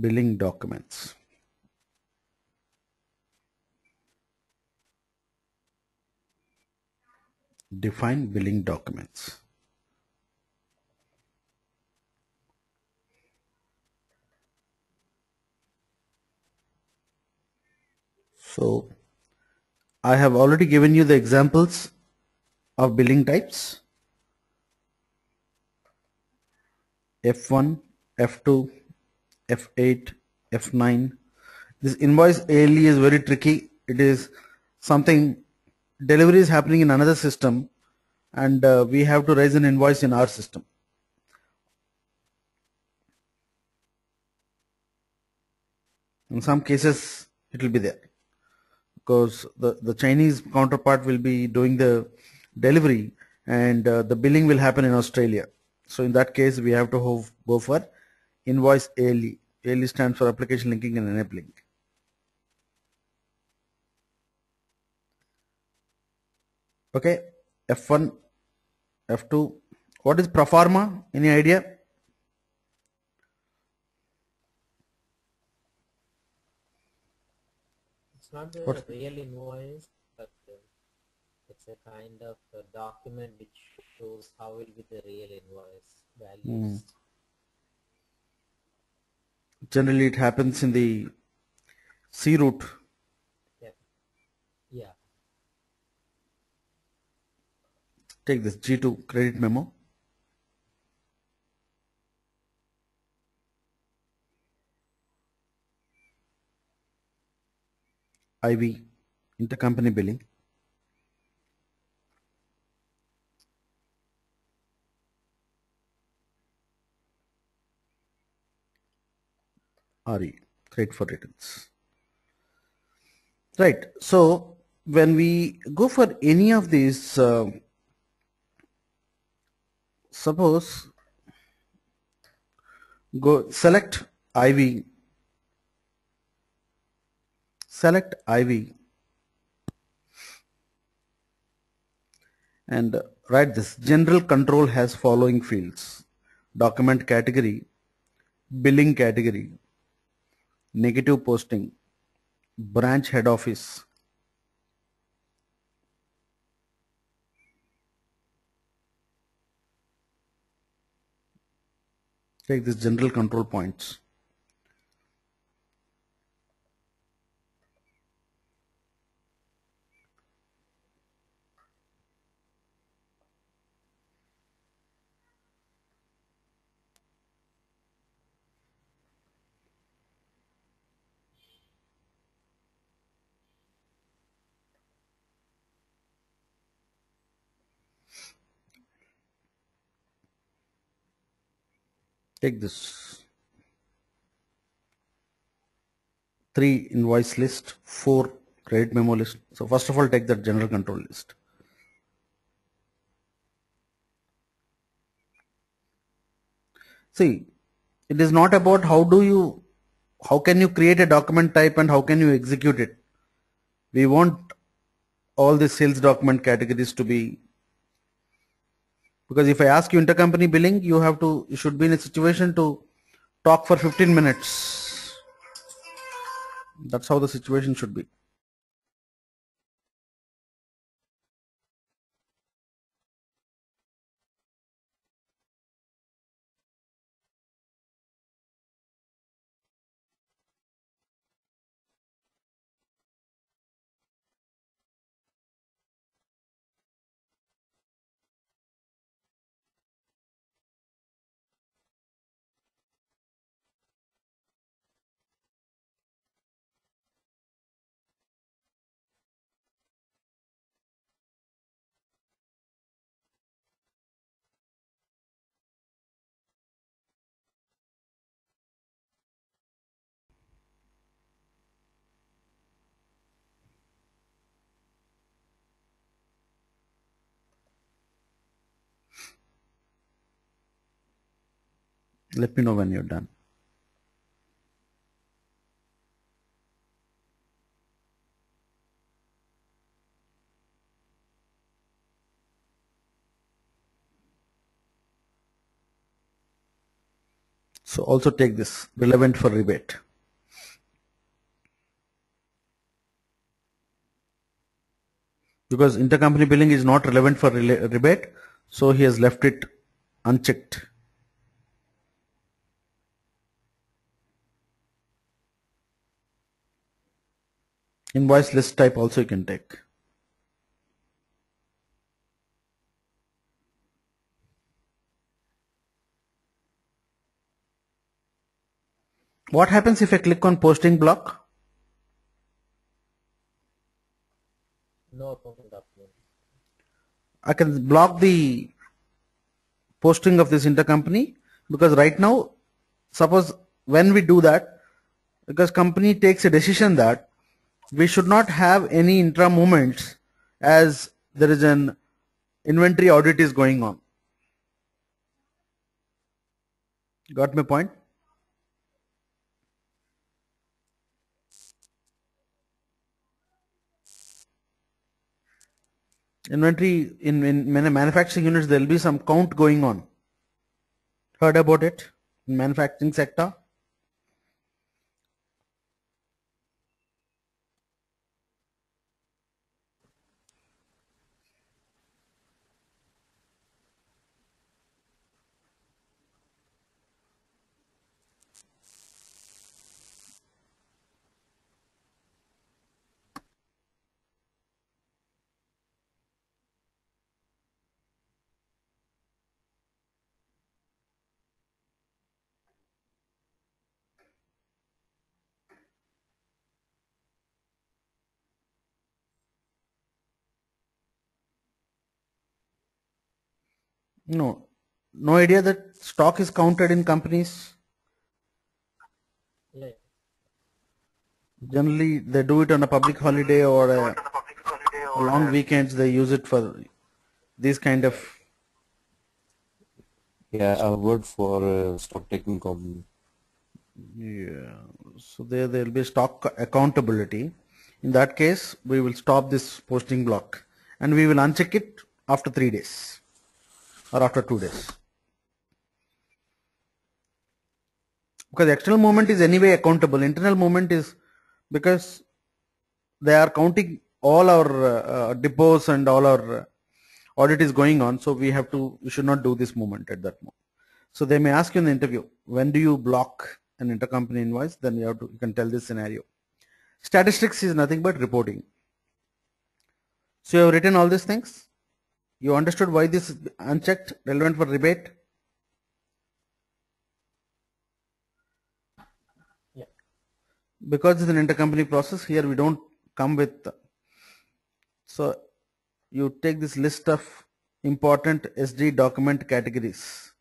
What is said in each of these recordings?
billing documents. Define billing documents. So I have already given you the examples of billing types: F1, F2, F8, F9. This invoice ALE is very tricky. It is something, delivery is happening in another system, and we have to raise an invoice in our system. In some cases, it will be there because the Chinese counterpart will be doing the delivery, and the billing will happen in Australia. So in that case, we have to go for invoice ALE. ALE stands for application linking and enabling. Okay, F1, F2. What is Proforma? Any idea? It's not the What? real invoice, but it's a kind of a document which shows how will be the real invoice values. Generally, it happens in the C route. Yeah. Yeah. Take this G2 credit memo. IV intercompany billing. RE credit for returns. Right. So when we go for any of these, suppose go select IV, select IV, and write this. General control has following fields: document category, billing category, negative posting, branch head office. Take this general control points. Take this 3 invoice list, 4 credit memo list. So first of all, take that general control list. See, it is not about how can you create a document type and how can you execute it. We want all the sales document categories to be, because if I ask you intercompany billing, you should be in a situation to talk for 15 minutes. That's how the situation should be. Let me know when you're done. So also take this relevant for rebate. Because intercompany billing is not relevant for rebate, so he has left it unchecked. Invoice list type also you can take. What happens if I click on posting block? No accounting document. I can block the posting of this intercompany, because right now, suppose when we do that, because company takes a decision that we should not have any intra movements as there is an inventory audit is going on. Got my point? Inventory in many manufacturing units, there will be some count going on. Heard about it in manufacturing sector? No. No idea that stock is counted in companies? Yeah. Generally, they do it on a public holiday or a long weekends. They use it for these kind of. Yeah, a word for stock taking company. Yeah. So there will be stock accountability. In that case, we will stop this posting block and we will uncheck it after 3 days or after 2 days. Because external movement is anyway accountable. Internal movement is because they are counting all our depots and all our audit is going on. So we should not do this movement at that moment. So they may ask you in the interview, when do you block an intercompany invoice? Then you can tell this scenario. Statistics is nothing but reporting. So you have written all these things. You understood why this is unchecked, relevant for rebate. Yeah. Because it's an intercompany process, here we don't come with. So you take this list of important SD document categories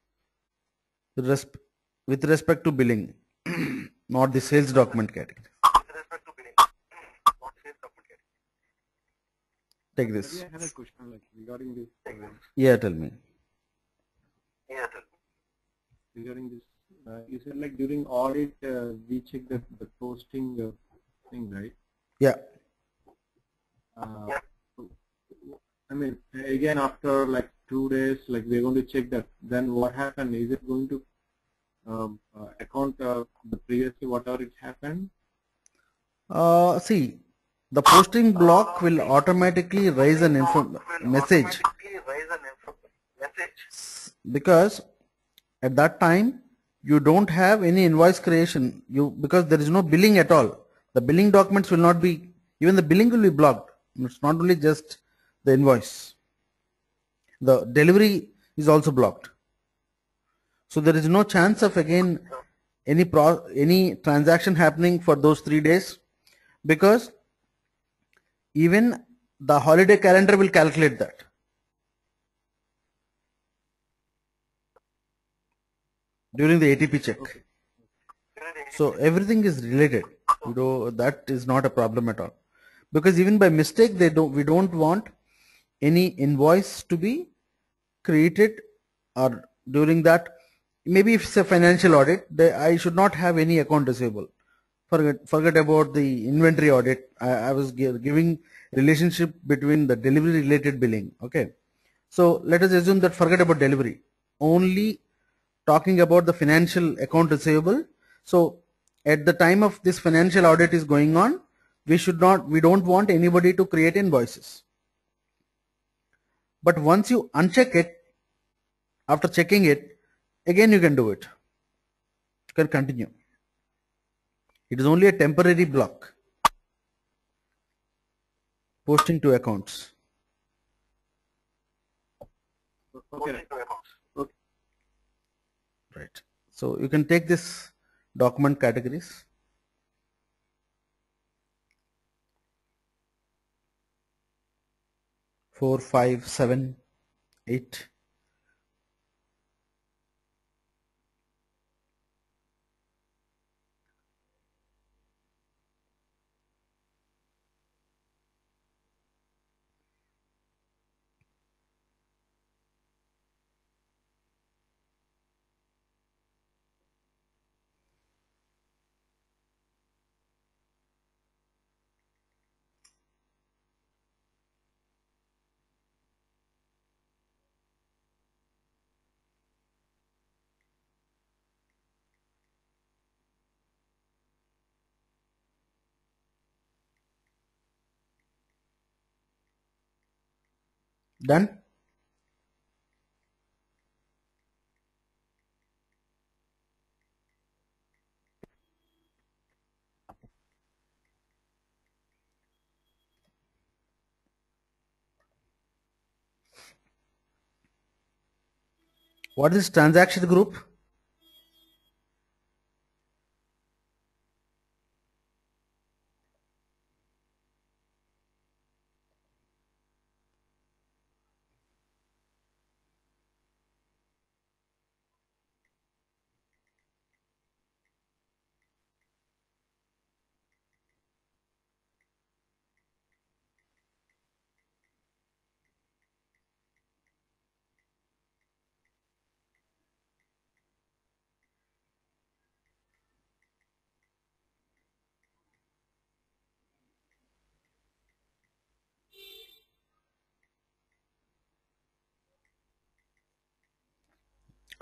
with respect to billing, not the sales document category. Take this. I had a question regarding this. Yeah, tell me. Regarding this, you said during audit we check the posting thing, right? Yeah. I mean, again after 2 days, we're going to check that. Then what happened? Is it going to account the previously whatever it happened? See, the posting block will automatically raise an message because at that time you don't have any invoice creation. Because there is no billing at all. The billing documents will not be, even the billing will be blocked. It's not only just the invoice. The delivery is also blocked. So there is no chance of again any transaction happening for those 3 days, because even the holiday calendar will calculate that. During the ATP check. Okay. So everything is related. That is not a problem at all. Because even by mistake, we don't want any invoice to be created, or during that, maybe if it's a financial audit, I should not have any account receivable. Forget about the inventory audit. I was giving relationship between the delivery related billing. Okay. So let us assume that forget about delivery. Only talking about the financial account receivable. So at the time of this financial audit is going on, we don't want anybody to create invoices. But once you uncheck it, after checking it, again you can do it. You can continue. It is only a temporary block. Posting to accounts. Okay. Okay. Right. So you can take this document categories. Four, five, 7, 8. Done? What is transaction group?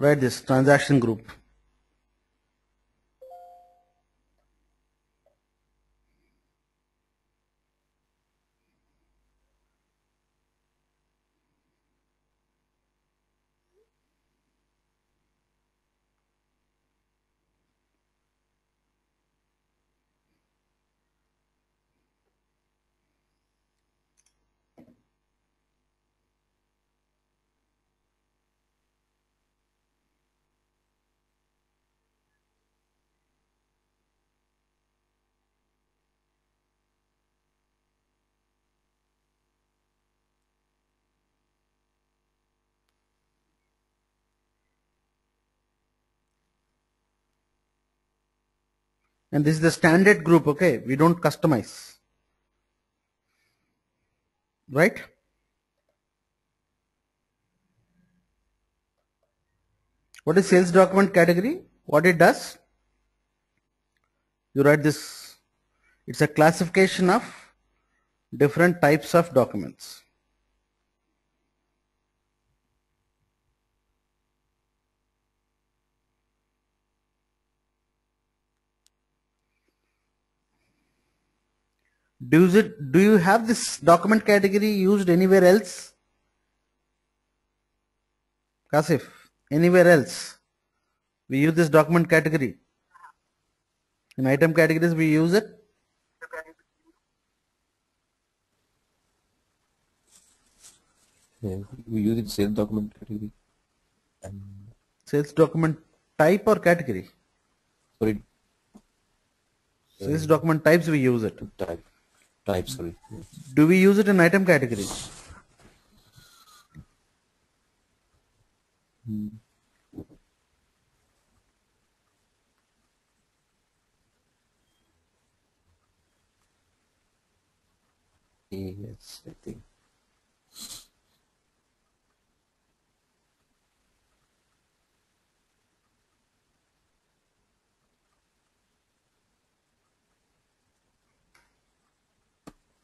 Write this transaction group. And this is the standard group, okay? We don't customize. Right? What is sales document category? What it does? You write this. It's a classification of different types of documents. Do you have this document category used anywhere else? Kasif, anywhere else? We use this document category. In item categories, we use it. Yeah, we use it sales document category. And Sales document type or category? sorry, Sales document types we use it. type, sorry. Do we use it in item category? Yes, I think.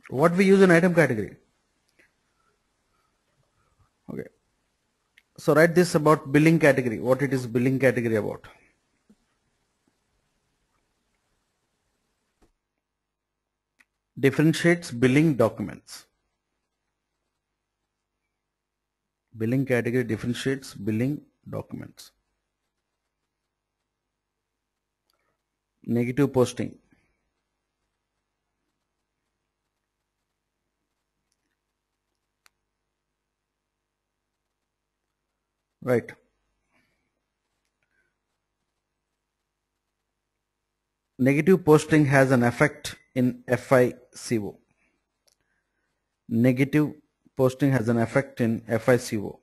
What we use in item category? Okay. So write this about billing category, what it is billing category about. Differentiates billing documents. Billing category differentiates billing documents. Negative posting. Right. Negative posting has an effect in FICO. Negative posting has an effect in FICO.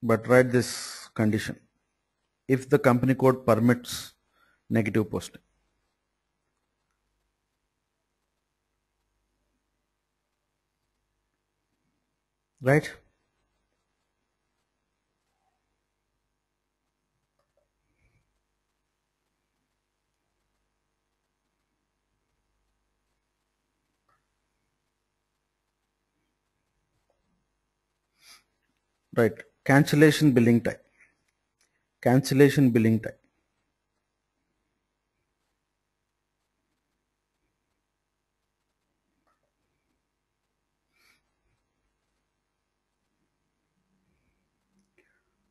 But write this condition. If the company code permits negative posting. Right? Right. Cancellation billing type. Cancellation billing type.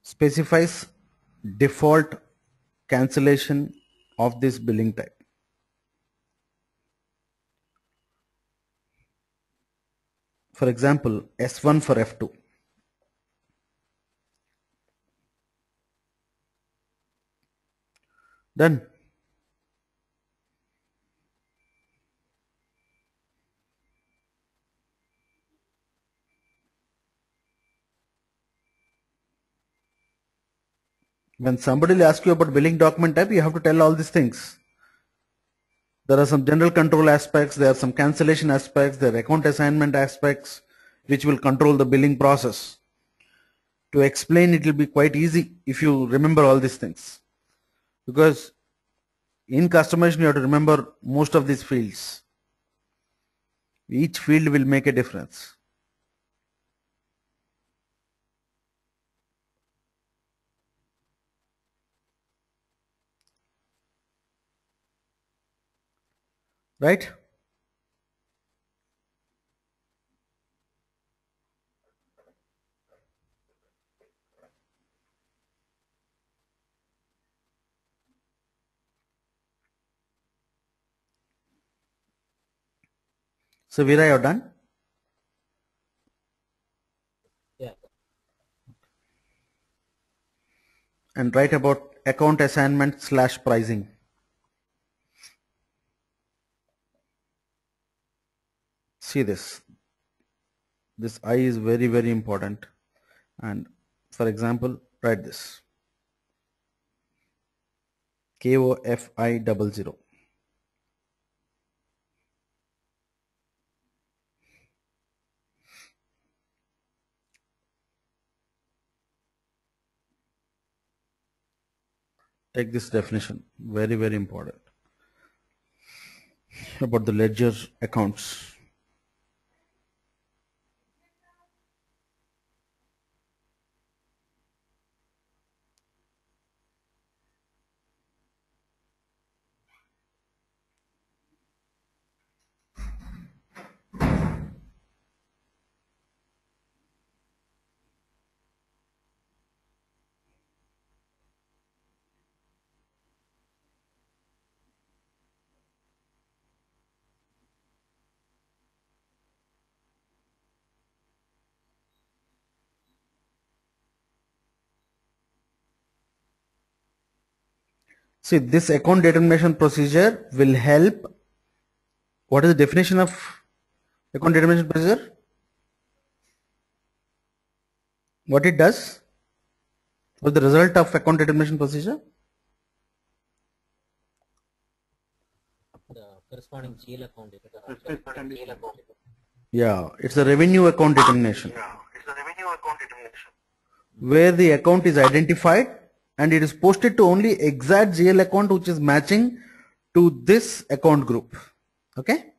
Specifies default cancellation of this billing type. For example, S1 for F2. Done. When somebody will ask you about billing document type, you have to tell all these things. There are some general control aspects, there are some cancellation aspects, there are account assignment aspects which will control the billing process. To explain it will be quite easy if you remember all these things. Because in customization you have to remember most of these fields. Each field will make a difference. Right? So Veera, you are done? Yeah. And write about account assignment / pricing. See this. This I is very, very important. And for example, write this. KOFI00. Take this definition. Very, very important. About the ledger accounts. See, this account determination procedure will help. What is the definition of account determination procedure? What it does? What is the result of account determination procedure? The corresponding GL account. Specific condition. Yeah, it's a revenue account determination. Where the account is identified and it is posted to only exact GL account which is matching to this account group. Okay?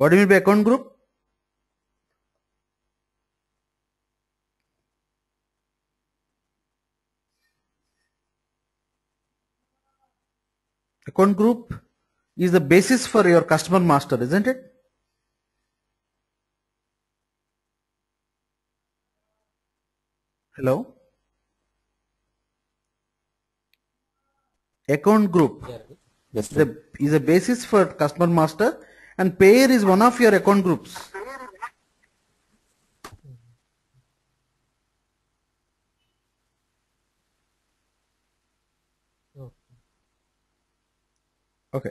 What do you mean by account group? Account group is the basis for your customer master, isn't it? Hello? Account group Yeah. Yes, sir. is a basis for customer master, and payer is one of your account groups. Oh, Okay.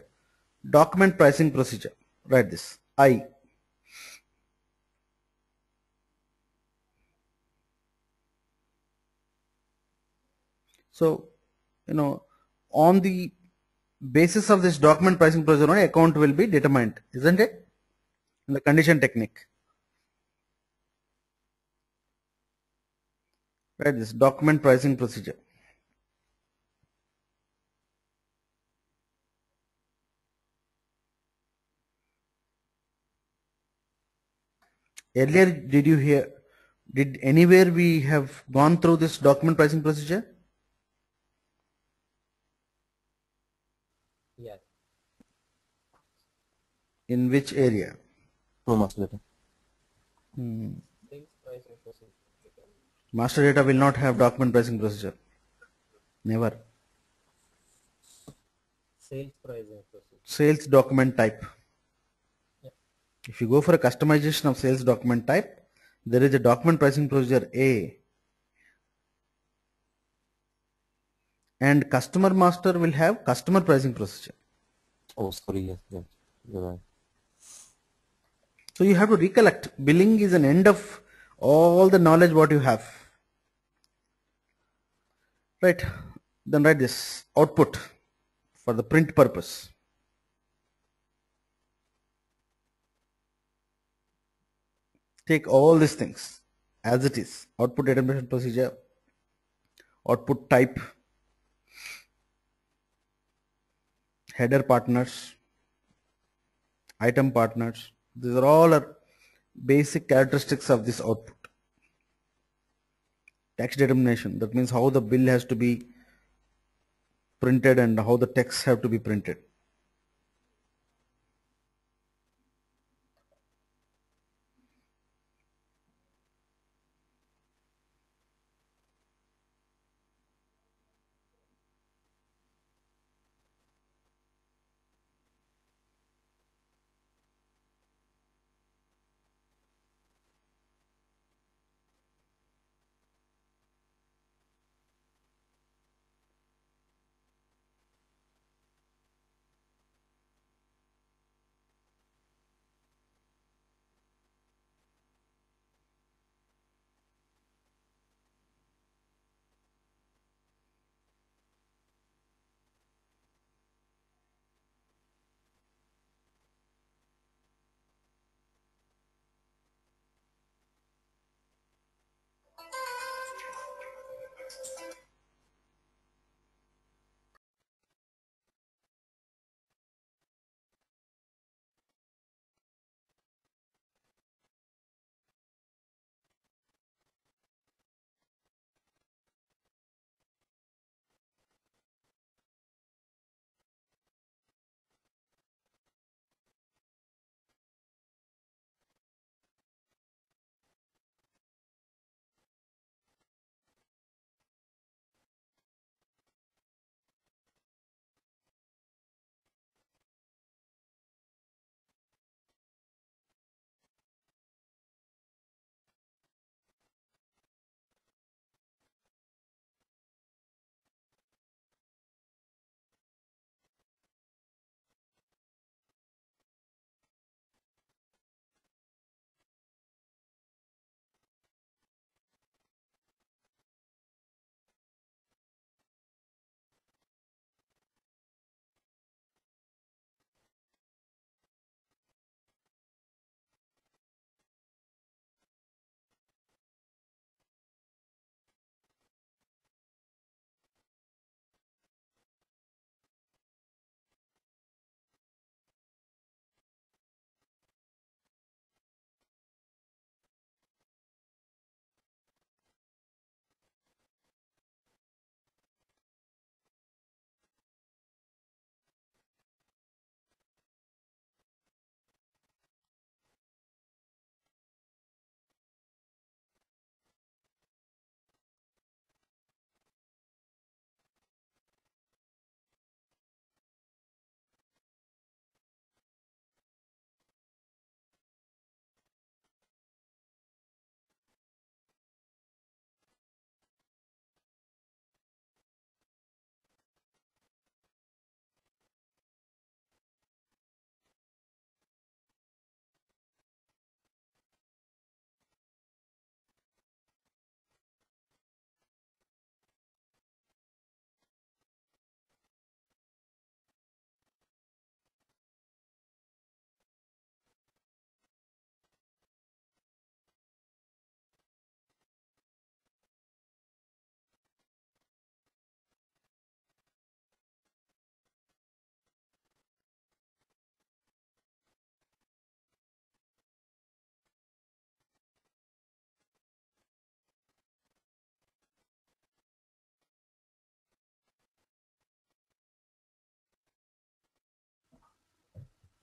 Document pricing procedure. Write this. I. So, on the basis of this document pricing procedure, only account will be determined, isn't it? In the condition technique. Write this. Document pricing procedure. Earlier, did anywhere we have gone through this document pricing procedure? yeah. In which area? No master data. Sales pricing procedure. Master data will not have document pricing procedure. Never. Sales pricing procedure. Sales document type. Yeah. If you go for a customization of sales document type, there is a document pricing procedure A, and customer master will have customer pricing procedure. Oh, sorry. Yes, yes. You're right. So you have to recollect. Billing is an end of all the knowledge what you have. Right. Then write this output for the print purpose. Take all these things as it is. Output determination procedure, output type, header partners, item partners. These are all are basic characteristics of this output. Text determination, that means how the bill has to be printed and how the text have to be printed.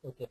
Okay.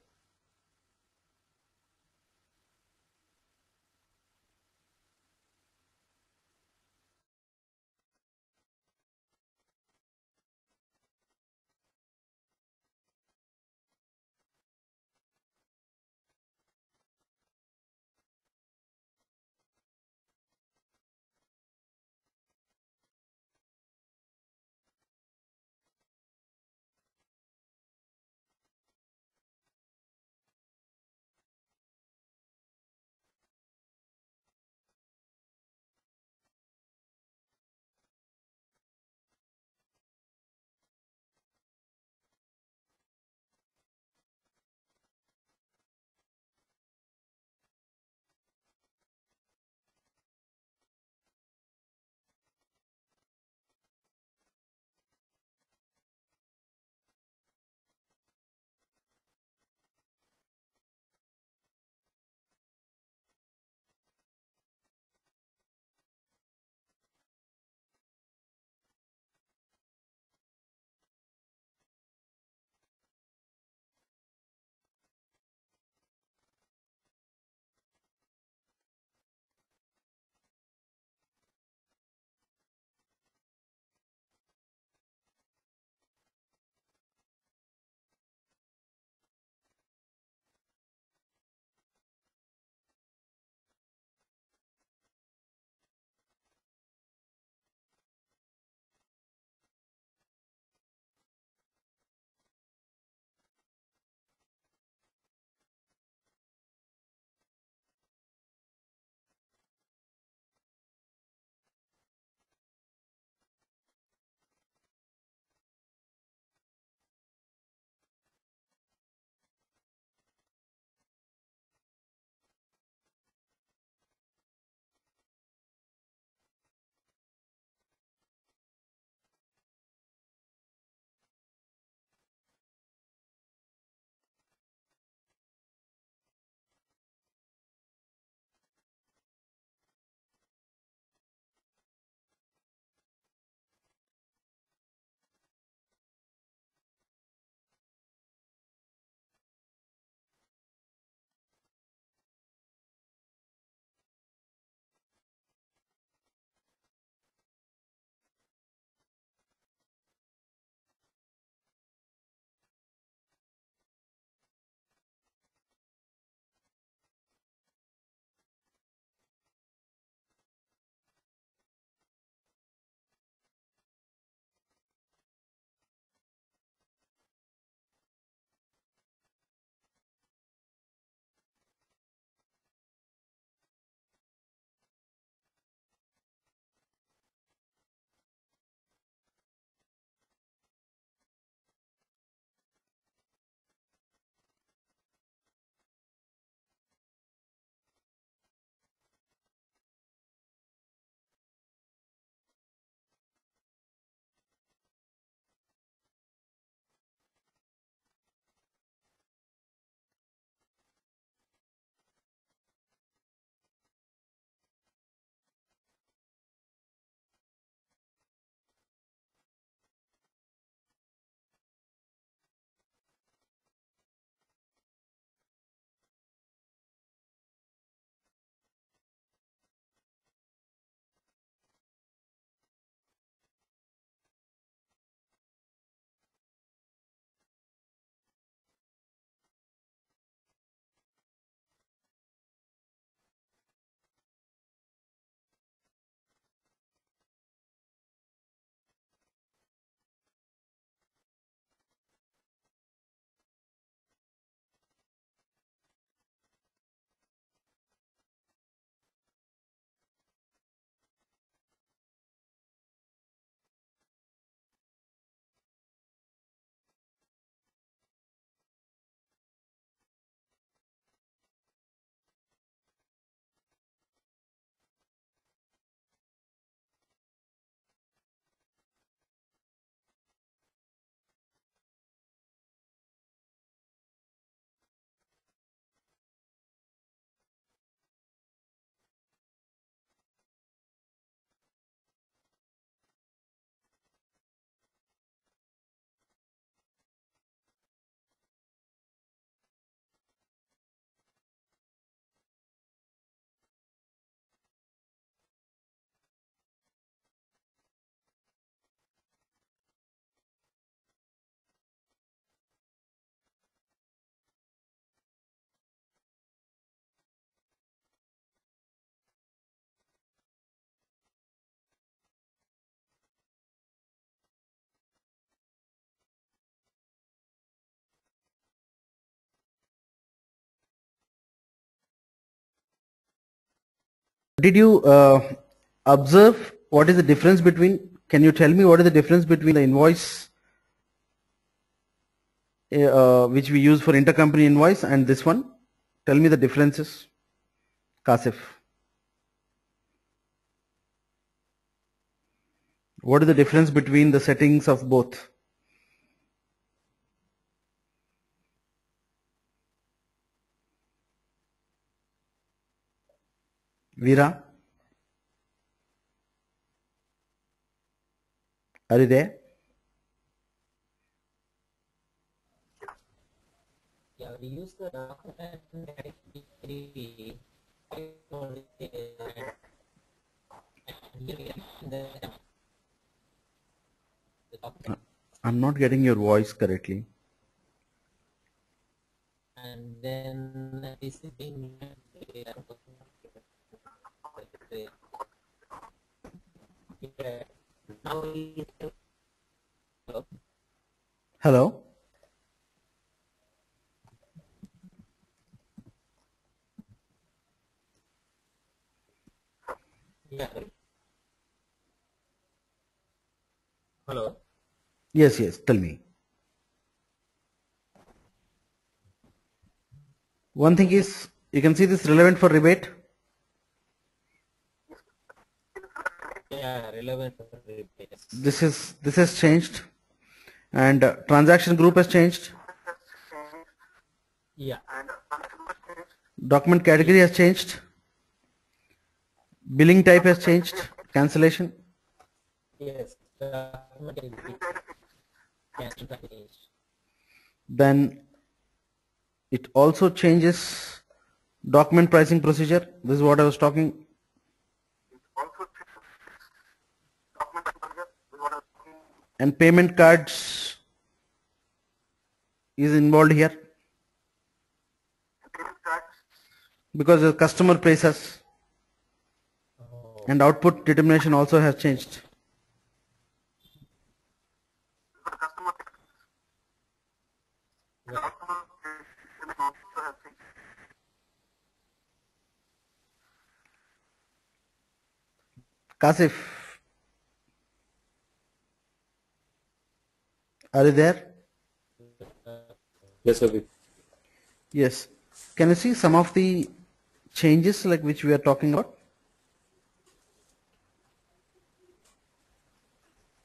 Did you observe what is the difference between, can you tell me what is the difference between the invoice which we use for intercompany invoice and this one? Tell me the differences, Kasif. What is the difference between the settings of both? Veera, are you there? Yeah, we use the document category only, and here the document, I'm not getting your voice correctly. and then this is being now Hello? yeah. Hello. Yes, yes, tell me. One thing is, you can see this relevant for rebate. Yeah, relevant for rebates. This has changed, and transaction group has changed. Yeah. Document category has changed. Billing type has changed. Cancellation. Yes. Document cancel change. Then it also changes document pricing procedure. This is what I was talking. And payment cards is involved here because the customer pays us, Oh. and output determination also has changed. Yeah. Kasif, are you there? Yes, Abhi. Yes. Can you see some of the changes like which we are talking about?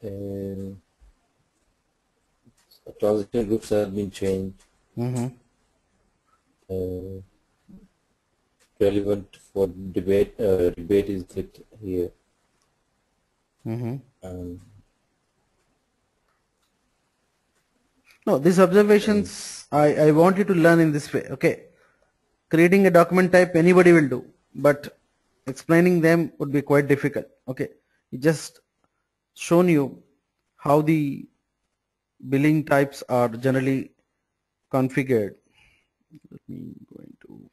And transaction groups have been changed. Mm-hmm. Uh, Relevant for debate is clicked here. Mm-hmm. Um, No, these observations I want you to learn in this way. Okay. Creating a document type anybody will do, but explaining them would be quite difficult. Okay. It just shown you how the billing types are generally configured. Let me go into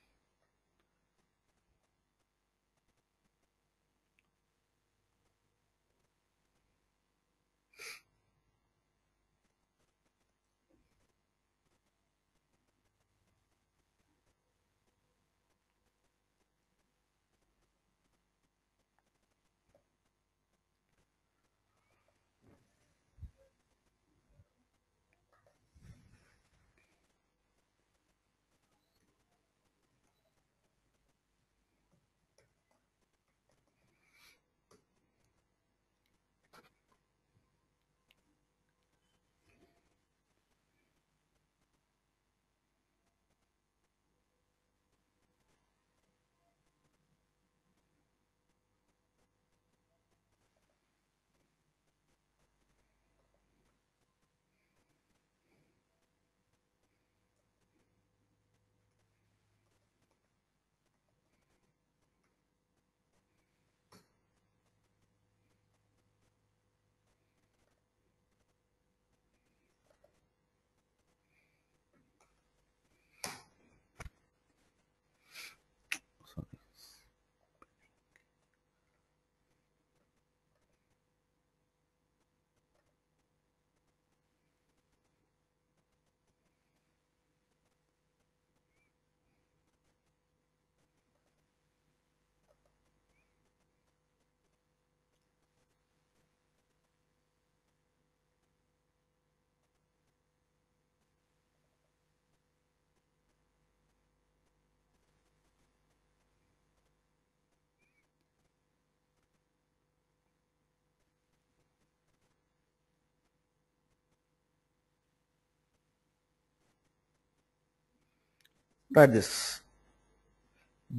Try this.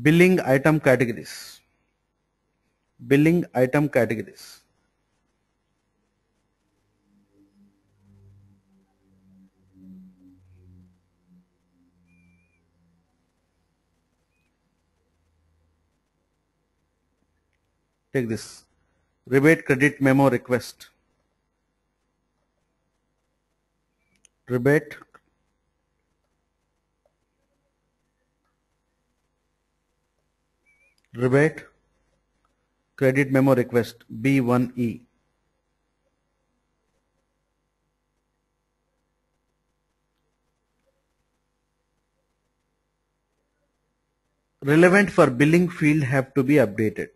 Billing item categories. Billing item categories. Take this. Rebate credit memo request. Rebate credit memo request B1E. Relevant for billing field have to be updated.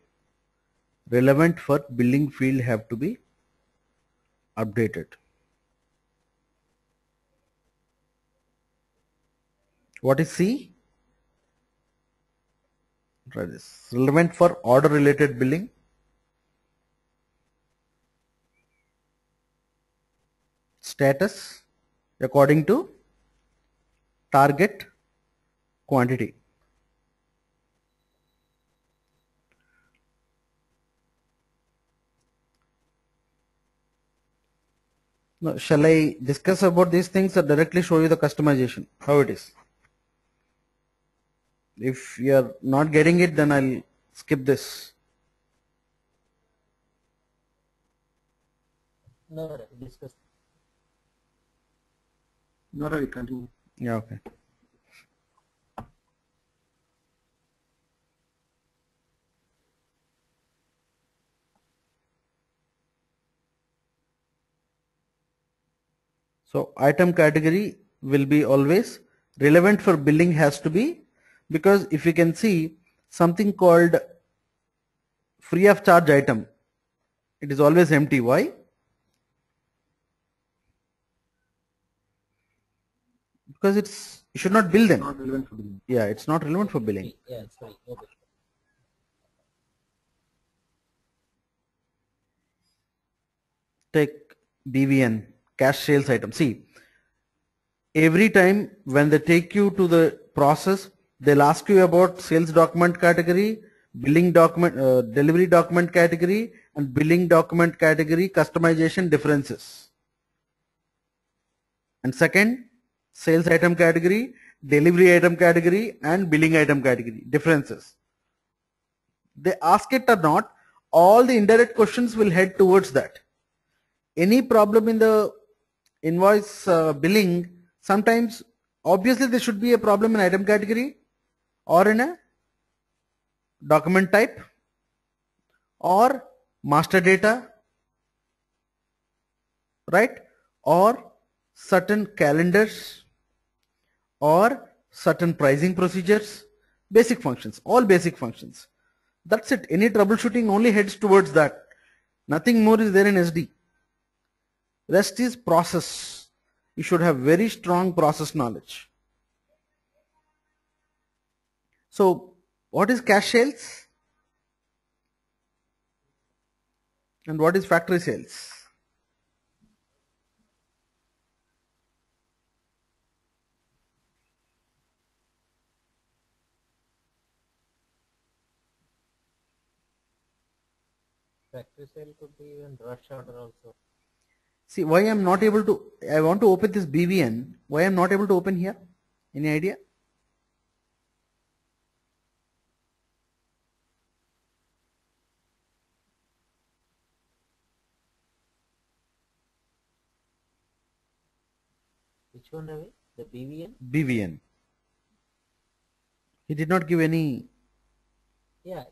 Relevant for billing field have to be updated. What is C? Try this. Relevant for order related billing. Status according to target quantity. Now, shall I discuss about these things or directly show you the customization? How it is? If you are not getting it, then I'll skip this. No, discuss. No, Ravi, continue. Yeah, okay. So item category will be always relevant for billing has to be, because if you can see something called free of charge item, it is always empty. Why? Because you should not bill them. Not relevant for billing. Yeah, it's not relevant for billing. Yeah, sorry. Okay. Take BVN, cash sales item. See, every time when they take you to the process, they'll ask you about sales document category, billing document, delivery document category, and billing document category customization differences. And second, sales item category, delivery item category, and billing item category differences. They ask it or not, all the indirect questions will head towards that. Any problem in the invoice billing, sometimes obviously there should be a problem in item category or in a document type or master data, right? Or certain calendars or certain pricing procedures, basic functions, all basic functions. That's it. Any troubleshooting only heads towards that. Nothing more is there in SD. Rest is process. You should have very strong process knowledge. So what is cash sales and what is factory sales? Factory sale could be even rush order also. See why I am not able to, I want to open this BVN, why I am not able to open here? Any idea? Which one, Ravi? The BVN? BVN. He did not give any. Yeah,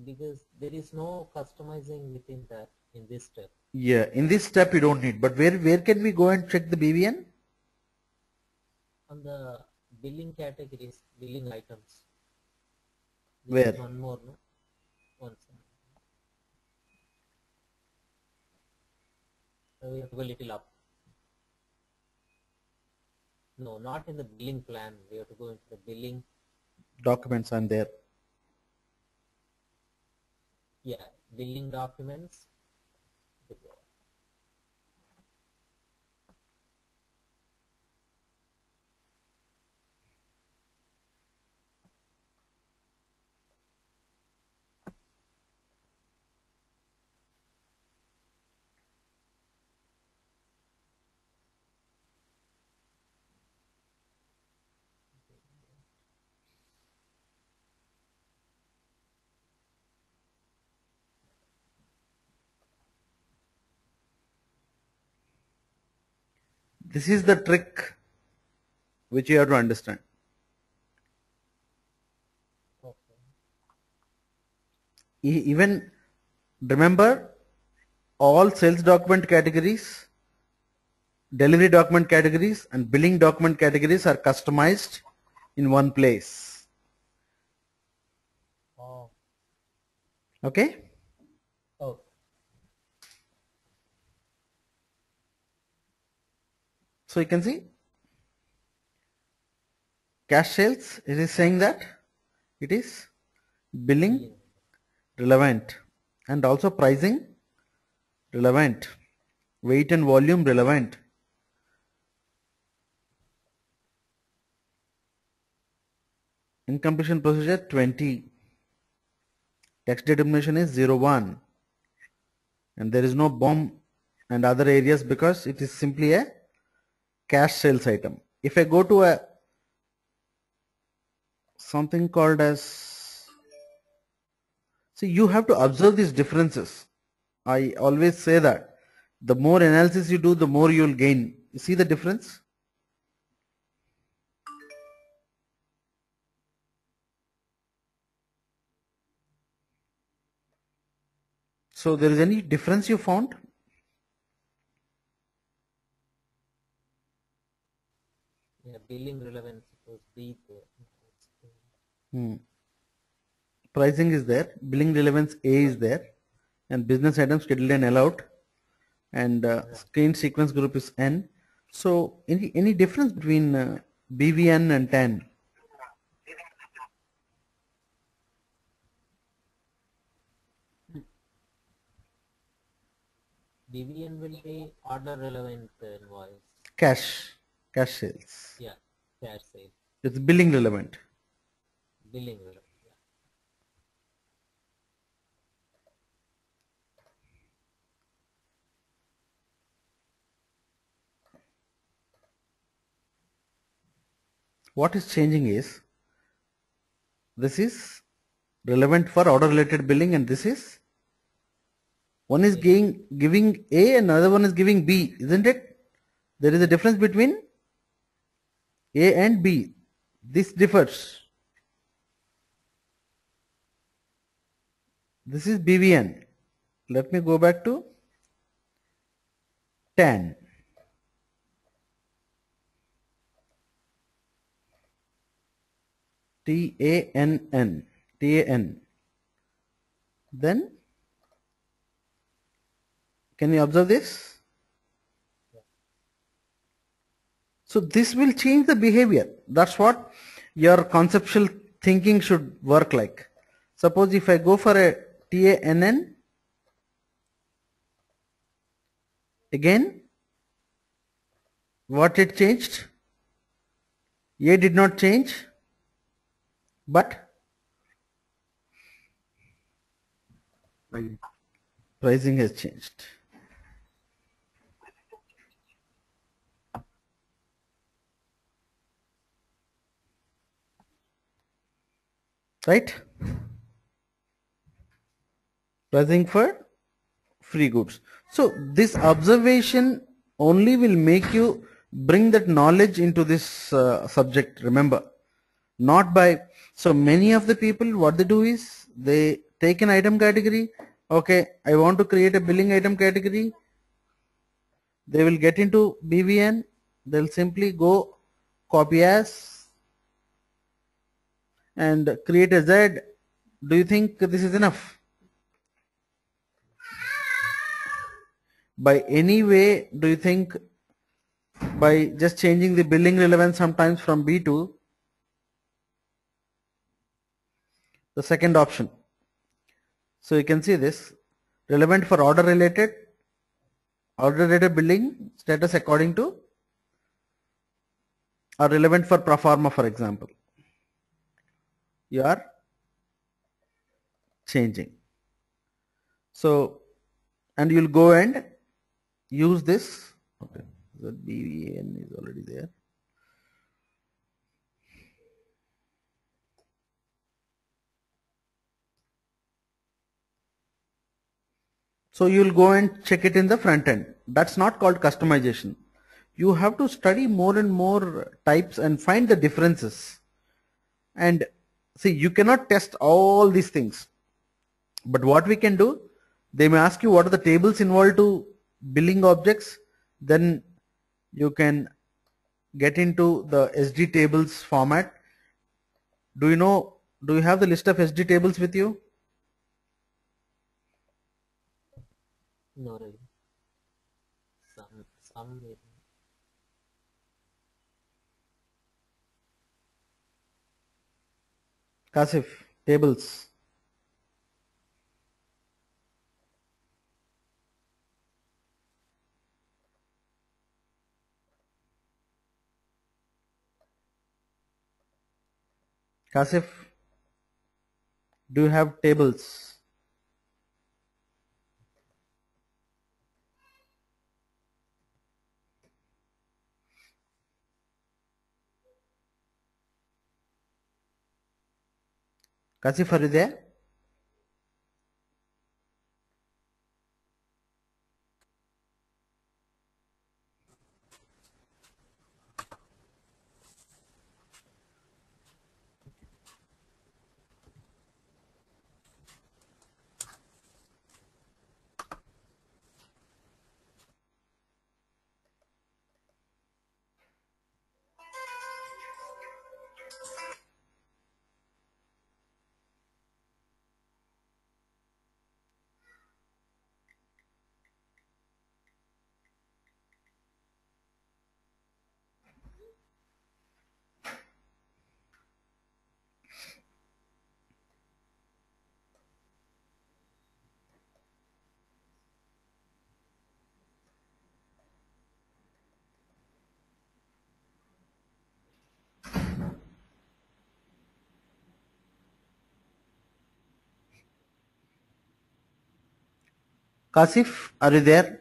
because there is no customizing within that in this step. Yeah, in this step you don't need. But where can we go and check the BVN? On the billing categories, billing items. Where? Is one more, no? One second. So we have to go a little up. No, not in the billing plan. We have to go into the billing. Documents are there. Yeah, billing documents. This is the trick which you have to understand. Okay. Even remember, all sales document categories, delivery document categories, and billing document categories are customized in one place. Oh. Okay? Oh. So you can see cash sales, it is saying that it is billing Billing. relevant, and also pricing relevant, weight and volume relevant. Incompletion procedure 20. Tax determination is 01. And there is no BOM and other areas because it is simply a cash sales item. If I go to a something called as, see, you have to observe these differences. I always say that the more analysis you do, the more you will gain. You see the difference? So there is any difference you found? Yeah, billing relevance was B there. Pricing is there, billing relevance A is there, and business items scheduled and allowed, and screen sequence group is N. So any difference between BVN and TAN? BVN will be order relevant invoice. Cash sales. Yeah, cash sale. It's billing relevant. Billing relevant. Yeah. What is changing is this is relevant for order related billing, and this is one is giving A and another one is giving B, isn't it? There is a difference between A and B. This differs. This is BVN. Let me go back to TAN. TANN. TAN. Then, can you observe this? So this will change the behavior. That's what your conceptual thinking should work like. Suppose if I go for a TANN, again, what it changed? A did not change, but pricing has changed. Right? Pricing for free goods. So this observation only will make you bring that knowledge into this subject. Remember, not by, so many of the people, what they do is they take an item category. Okay, I want to create a billing item category. They will get into BVN. They'll simply go copy as and create a Z. Do you think this is enough? By any way, do you think by just changing the billing relevance sometimes from B to the second option? So you can see this relevant for order related billing status according to, or relevant for Proforma, for example. You are changing. So, and you'll go and use this. Okay, the BVN is already there. So you'll go and check it in the front end. That's not called customization. you have to study more and more types and find the differences. And see, you cannot test all these things, but what we can do, they may ask you what are the tables involved to billing objects, then you can get into the SD tables format. Do you have the list of SD tables with you? No, really. Some will. Kasif, tables. Kasif, do you have tables? Kasif, are you there? Kasif, are you there?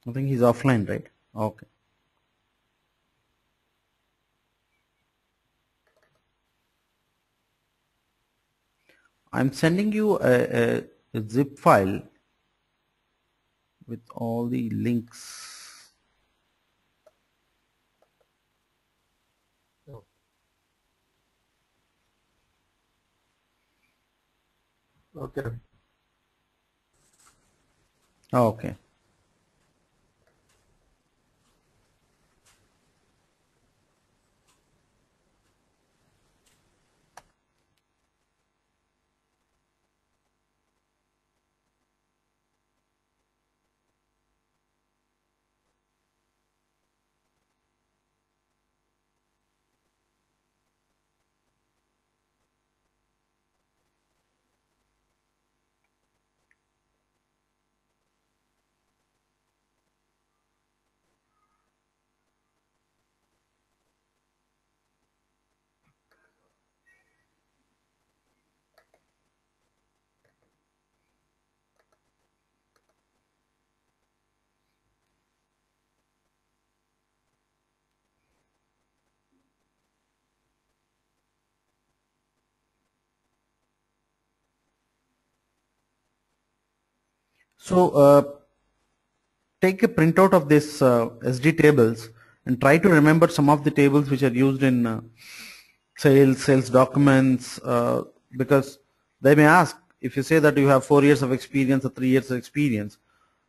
I think he's offline, right? Okay. I'm sending you a zip file with all the links. Oh, Okay. Okay. So take a printout of this SD tables and try to remember some of the tables which are used in sales documents, because they may ask if you say that you have 4 years of experience or 3 years of experience.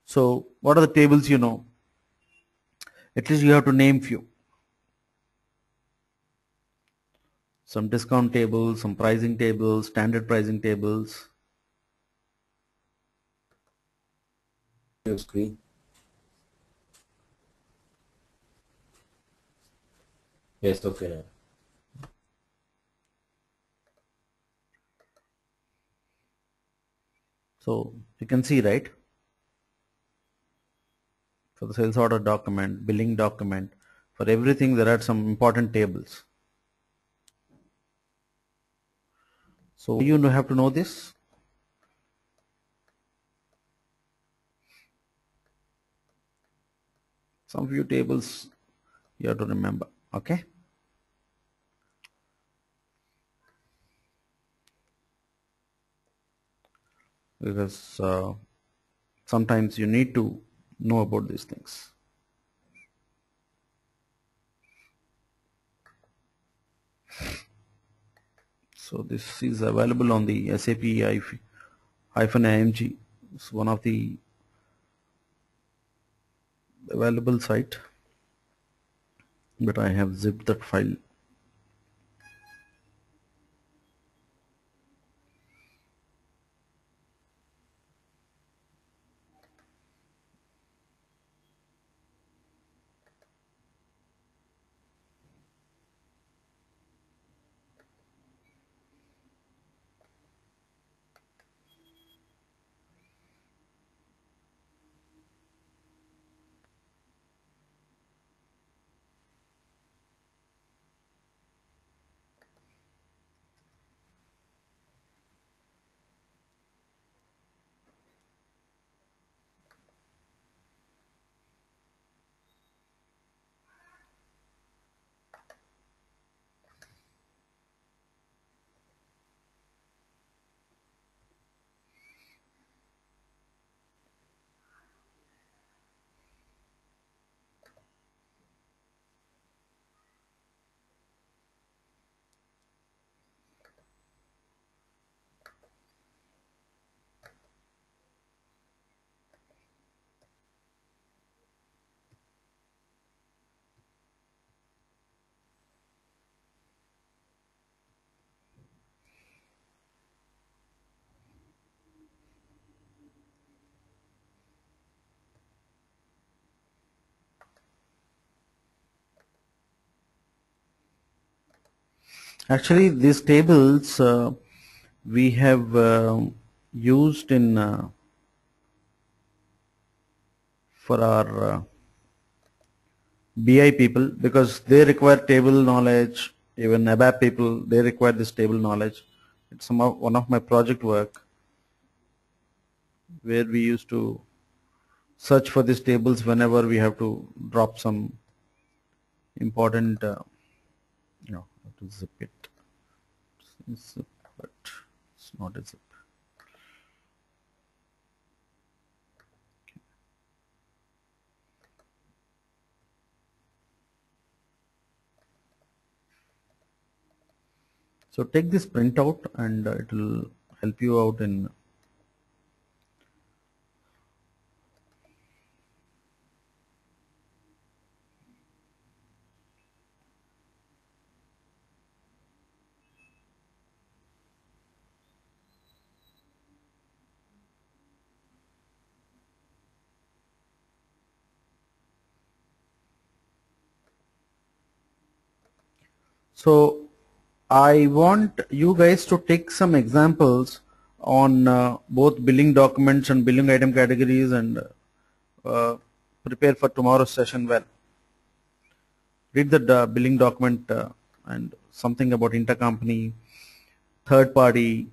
So what are the tables you know? At least you have to name few. Some discount tables, some pricing tables, standard pricing tables. Your screen. Yes, okay now. So you can see, right? For the sales order document, billing document, for everything there are some important tables. So you have to know this. Some few tables you have to remember. Okay. Because sometimes you need to know about these things. So this is available on the SAP-IMG. It's one of the available site, but I have zipped that file. Actually, these tables we have used in for our BI people, because they require table knowledge. Even ABAP people, they require this table knowledge. It's one of my project work where we used to search for these tables whenever we have to drop some important. Have to zip it. Zip, but it's not a zip. So take this printout and it will help you out in. So I want you guys to take some examples on both billing documents and billing item categories, and prepare for tomorrow's session well. Read the billing document and something about intercompany, third party,